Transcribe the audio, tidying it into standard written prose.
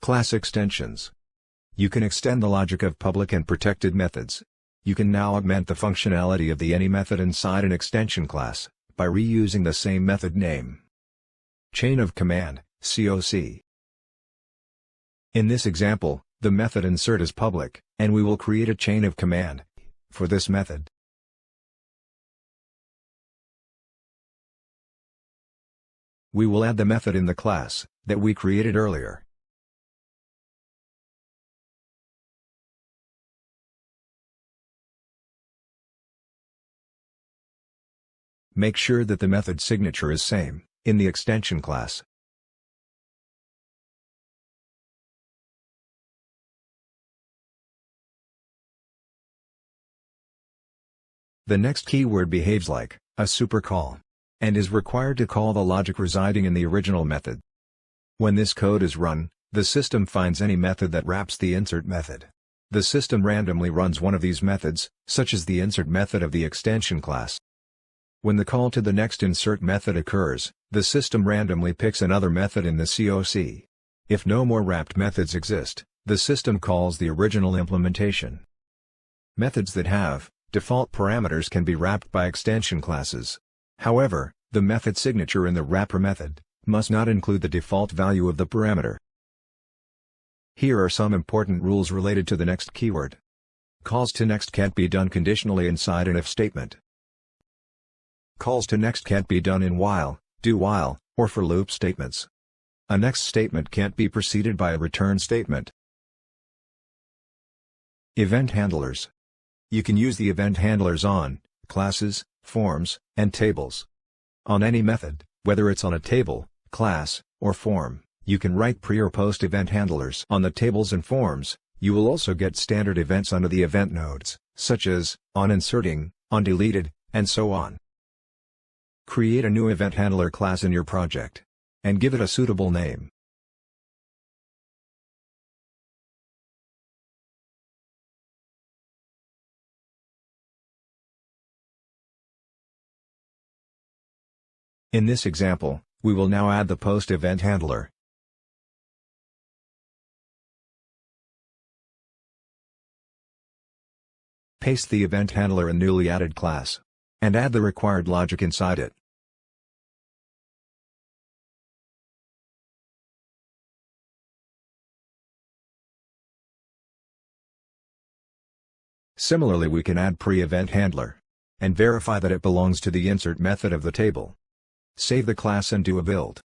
Class extensions. You can extend the logic of public and protected methods. You can now augment the functionality of the any method inside an extension class, by reusing the same method name. Chain of command, COC. In this example, the method insert is public, and we will create a chain of command for this method. We will add the method in the class that we created earlier. Make sure that the method signature is same in the extension class. The next keyword behaves like a supercall and is required to call the logic residing in the original method. When this code is run, the system finds any method that wraps the insert method. The system randomly runs one of these methods, such as the insert method of the extension class. When the call to the next insert method occurs, the system randomly picks another method in the COC. If no more wrapped methods exist, the system calls the original implementation. Methods that have default parameters can be wrapped by extension classes. However, the method signature in the wrapper method must not include the default value of the parameter. Here are some important rules related to the next keyword. Calls to next can't be done conditionally inside an if statement. Calls to next can't be done in while, do while, or for loop statements. A next statement can't be preceded by a return statement. Event handlers. You can use the event handlers on classes, forms, and tables. On any method, whether it's on a table, class, or form, you can write pre- or post-event handlers on the tables and forms. You will also get standard events under the event nodes, such as on inserting, on deleted, and so on. Create a new event handler class in your project and give it a suitable name. In this example, we will now add the post event handler. Paste the event handler in newly added class and add the required logic inside it. Similarly, we can add pre-event handler and verify that it belongs to the insert method of the table. Save the class and do a build.